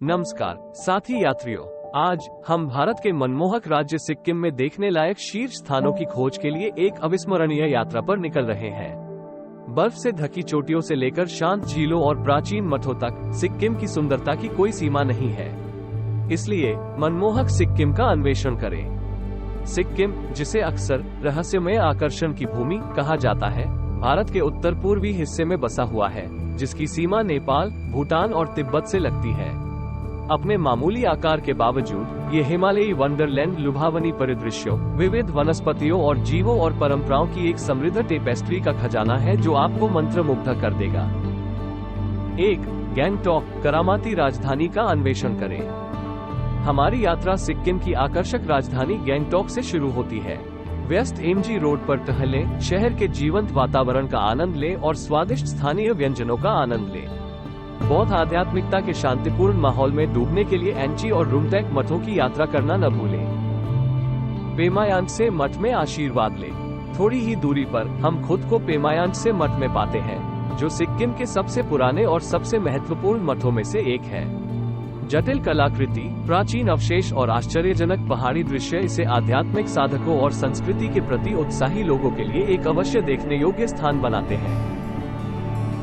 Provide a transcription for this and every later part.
नमस्कार साथी यात्रियों, आज हम भारत के मनमोहक राज्य सिक्किम में देखने लायक शीर्ष स्थानों की खोज के लिए एक अविस्मरणीय यात्रा पर निकल रहे हैं। बर्फ से ढकी चोटियों से लेकर शांत झीलों और प्राचीन मठों तक सिक्किम की सुंदरता की कोई सीमा नहीं है। इसलिए मनमोहक सिक्किम का अन्वेषण करें। सिक्किम, जिसे अक्सर रहस्यमय आकर्षण की भूमि कहा जाता है, भारत के उत्तर पूर्वी हिस्से में बसा हुआ है, जिसकी सीमा नेपाल, भूटान और तिब्बत से लगती है। अपने मामूली आकार के बावजूद ये हिमालयी वंडरलैंड लुभावनी परिदृश्यों, विविध वनस्पतियों और जीवों और परंपराओं की एक समृद्ध टेपेस्ट्री का खजाना है जो आपको मंत्रमुग्ध कर देगा। 1. गैंगटॉक, करामाती राजधानी का अन्वेषण करें। हमारी यात्रा सिक्किम की आकर्षक राजधानी गैंगटॉक से शुरू होती है। व्यस्त एमजी रोड पर टहलें, शहर के जीवंत वातावरण का आनंद लें और स्वादिष्ट स्थानीय व्यंजनों का आनंद लें। बौद्ध आध्यात्मिकता के शांतिपूर्ण माहौल में डूबने के लिए एंची और रुमटेक मठों की यात्रा करना न भूलें। पेमायांतसे मठ में आशीर्वाद लें। थोड़ी ही दूरी पर हम खुद को पेमायांतसे मठ में पाते हैं, जो सिक्किम के सबसे पुराने और सबसे महत्वपूर्ण मठों में से एक है। जटिल कलाकृति, प्राचीन अवशेष और आश्चर्यजनक पहाड़ी दृश्य इसे आध्यात्मिक साधकों और संस्कृति के प्रति उत्साही लोगों के लिए एक अवश्य देखने योग्य स्थान बनाते हैं।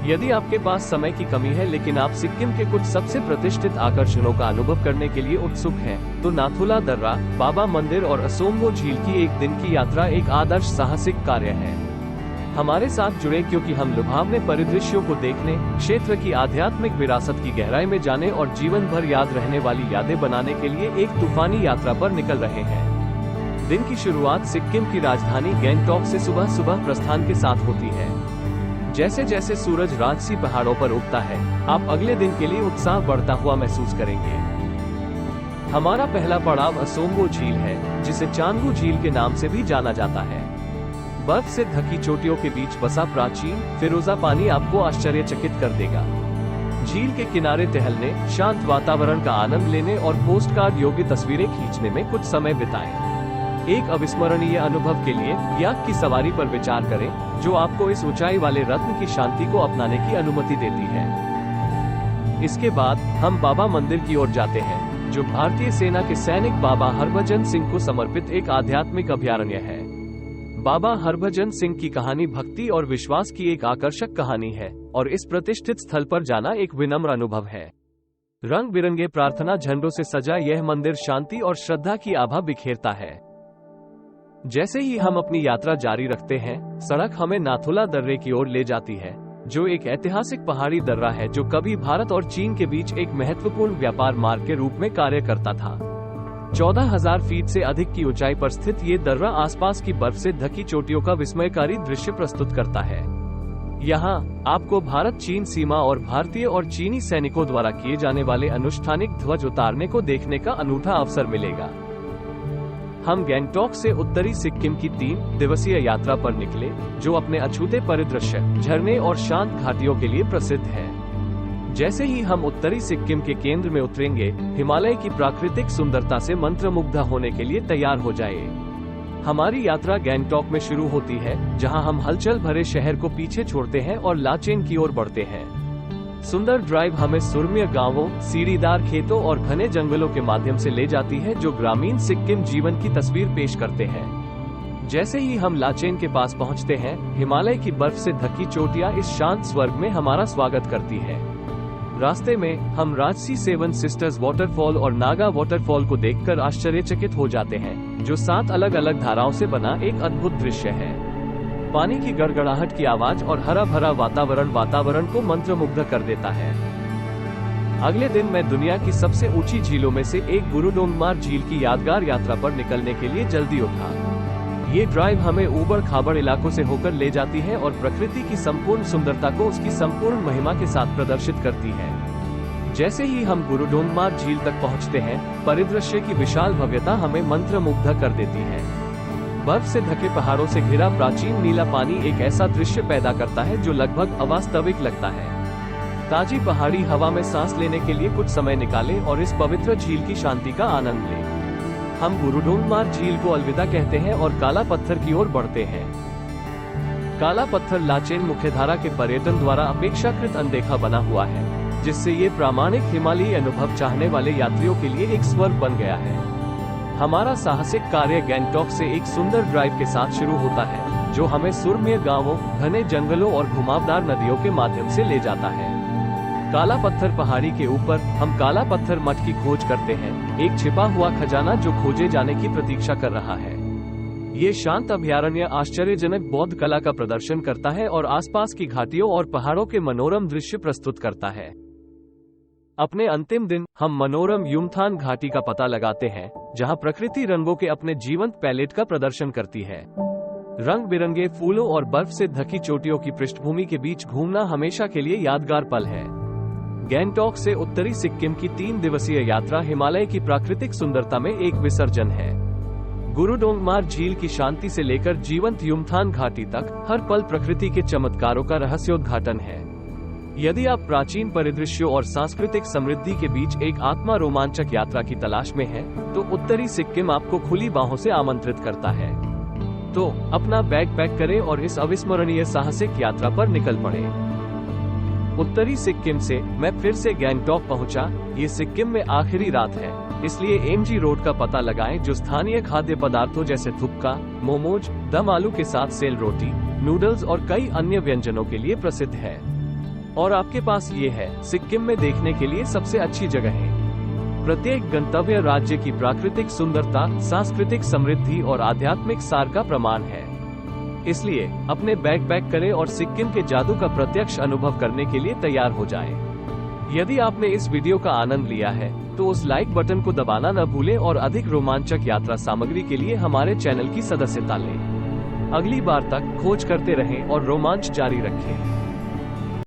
यदि आपके पास समय की कमी है लेकिन आप सिक्किम के कुछ सबसे प्रतिष्ठित आकर्षणों का अनुभव करने के लिए उत्सुक हैं, तो नाथुला दर्रा, बाबा मंदिर और असोमगो झील की एक दिन की यात्रा एक आदर्श साहसिक कार्य है। हमारे साथ जुड़े क्योंकि हम लुभावने परिदृश्यों को देखने, क्षेत्र की आध्यात्मिक विरासत की गहराई में जाने और जीवन भर याद रहने वाली यादें बनाने के लिए एक तूफानी यात्रा पर निकल रहे हैं। दिन की शुरुआत सिक्किम की राजधानी गैंगटॉक से सुबह सुबह प्रस्थान के साथ होती है। जैसे जैसे सूरज राजसी पहाड़ों पर उगता है, आप अगले दिन के लिए उत्साह बढ़ता हुआ महसूस करेंगे। हमारा पहला पड़ाव असोमगो झील है, जिसे चांगू झील के नाम से भी जाना जाता है। बर्फ से ढकी चोटियों के बीच बसा प्राचीन फिरोजा पानी आपको आश्चर्यचकित कर देगा। झील के किनारे टहलने, शांत वातावरण का आनंद लेने और पोस्टकार्ड योग्य तस्वीरें खींचने में कुछ समय बिताएं। एक अविस्मरणीय अनुभव के लिए याक की सवारी पर विचार करें, जो आपको इस ऊंचाई वाले रत्न की शांति को अपनाने की अनुमति देती है। इसके बाद हम बाबा मंदिर की ओर जाते हैं, जो भारतीय सेना के सैनिक बाबा हरभजन सिंह को समर्पित एक आध्यात्मिक अभयारण्य है। बाबा हरभजन सिंह की कहानी भक्ति और विश्वास की एक आकर्षक कहानी है, और इस प्रतिष्ठित स्थल पर जाना एक विनम्र अनुभव है। रंग बिरंगे प्रार्थना झंडों से सजा यह मंदिर शांति और श्रद्धा की आभा बिखेरता है। जैसे ही हम अपनी यात्रा जारी रखते हैं, सड़क हमें नाथुला दर्रे की ओर ले जाती है, जो एक ऐतिहासिक पहाड़ी दर्रा है जो कभी भारत और चीन के बीच एक महत्वपूर्ण व्यापार मार्ग के रूप में कार्य करता था। 14,000 फीट से अधिक की ऊंचाई पर स्थित ये दर्रा आसपास की बर्फ से ढकी चोटियों का विस्मयकारी दृश्य प्रस्तुत करता है। यहाँ आपको भारत चीन सीमा और भारतीय और चीनी सैनिकों द्वारा किए जाने वाले अनुष्ठानिक ध्वज उतारने को देखने का अनूठा अवसर मिलेगा। हम गैंगटॉक से उत्तरी सिक्किम की 3 दिवसीय यात्रा पर निकले, जो अपने अछूते परिदृश्य, झरने और शांत घाटियों के लिए प्रसिद्ध है। जैसे ही हम उत्तरी सिक्किम के केंद्र में उतरेंगे, हिमालय की प्राकृतिक सुंदरता से मंत्रमुग्ध होने के लिए तैयार हो जाइए। हमारी यात्रा गैंगटॉक में शुरू होती है, जहां हम हलचल भरे शहर को पीछे छोड़ते हैं और लाचेन की ओर बढ़ते हैं। सुंदर ड्राइव हमें सुरम्य गांवों, सीढ़ीदार खेतों और घने जंगलों के माध्यम से ले जाती है, जो ग्रामीण सिक्किम जीवन की तस्वीर पेश करते हैं। जैसे ही हम लाचेन के पास पहुंचते हैं, हिमालय की बर्फ से ढकी चोटियां इस शांत स्वर्ग में हमारा स्वागत करती है। रास्ते में हम राजसी 7 सिस्टर्स वाटरफॉल और नागा वाटरफॉल को देखकर आश्चर्यचकित हो जाते हैं, जो 7 अलग अलग धाराओं से बना एक अद्भुत दृश्य है। पानी की गड़गड़ाहट की आवाज और हरा भरा वातावरण को मंत्रमुग्ध कर देता है। अगले दिन मैं दुनिया की सबसे ऊंची झीलों में से एक गुरुडोंगमार झील की यादगार यात्रा पर निकलने के लिए जल्दी उठा। ये ड्राइव हमें ऊबड़ खाबड़ इलाकों से होकर ले जाती है और प्रकृति की संपूर्ण सुंदरता को उसकी संपूर्ण महिमा के साथ प्रदर्शित करती है। जैसे ही हम गुरुडोंगमार झील तक पहुंचते हैं, परिदृश्य की विशाल भव्यता हमें मंत्रमुग्ध कर देती है। बर्फ से ढके पहाड़ों से घिरा प्राचीन नीला पानी एक ऐसा दृश्य पैदा करता है जो लगभग अवास्तविक लगता है। ताजी पहाड़ी हवा में सांस लेने के लिए कुछ समय निकालें और इस पवित्र झील की शांति का आनंद लें। हम गुरुडोंगमार झील को अलविदा कहते हैं और काला पत्थर की ओर बढ़ते हैं। काला पत्थर लाचेन मुख्यधारा के पर्यटन द्वारा अपेक्षाकृत अनदेखा बना हुआ है, जिससे ये प्रामाणिक हिमालयी अनुभव चाहने वाले यात्रियों के लिए एक स्वर्ग बन गया है। हमारा साहसिक कार्य गैंगटॉक से एक सुंदर ड्राइव के साथ शुरू होता है, जो हमें सुरम्य गांवों, घने जंगलों और घुमावदार नदियों के माध्यम से ले जाता है। काला पत्थर पहाड़ी के ऊपर हम काला पत्थर मठ की खोज करते हैं, एक छिपा हुआ खजाना जो खोजे जाने की प्रतीक्षा कर रहा है। ये शांत अभयारण्य आश्चर्यजनक बौद्ध कला का प्रदर्शन करता है और आसपास की घाटियों और पहाड़ों के मनोरम दृश्य प्रस्तुत करता है। अपने अंतिम दिन हम मनोरम युमथांग घाटी का पता लगाते हैं, जहां प्रकृति रंगों के अपने जीवंत पैलेट का प्रदर्शन करती है। रंग बिरंगे फूलों और बर्फ से ढकी चोटियों की पृष्ठभूमि के बीच घूमना हमेशा के लिए यादगार पल है। गैंगटॉक से उत्तरी सिक्किम की 3 दिवसीय यात्रा हिमालय की प्राकृतिक सुंदरता में एक विसर्जन है। गुरुडोंगमार झील की शांति से लेकर जीवंत युमथांग घाटी तक हर पल प्रकृति के चमत्कारों का रहस्योद्घाटन है। यदि आप प्राचीन परिदृश्यों और सांस्कृतिक समृद्धि के बीच एक आत्मा रोमांचक यात्रा की तलाश में हैं, तो उत्तरी सिक्किम आपको खुली बाहों से आमंत्रित करता है। तो अपना बैग पैक करें और इस अविस्मरणीय साहसिक यात्रा पर निकल पड़े। उत्तरी सिक्किम से मैं फिर से गैंगटॉक पहुंचा। ये सिक्किम में आखिरी रात है, इसलिए एमजी रोड का पता लगाएं, जो स्थानीय खाद्य पदार्थों जैसे थुपका, मोमोज, दम आलू के साथ सेल रोटी, नूडल्स और कई अन्य व्यंजनों के लिए प्रसिद्ध है। और आपके पास ये है सिक्किम में देखने के लिए सबसे अच्छी जगहें। प्रत्येक गंतव्य राज्य की प्राकृतिक सुंदरता, सांस्कृतिक समृद्धि और आध्यात्मिक सार का प्रमाण है। इसलिए अपने बैग पैक करें और सिक्किम के जादू का प्रत्यक्ष अनुभव करने के लिए तैयार हो जाएं। यदि आपने इस वीडियो का आनंद लिया है तो उस लाइक बटन को दबाना न भूलें और अधिक रोमांचक यात्रा सामग्री के लिए हमारे चैनल की सदस्यता लें। अगली बार तक खोज करते रहें और रोमांच जारी रखें।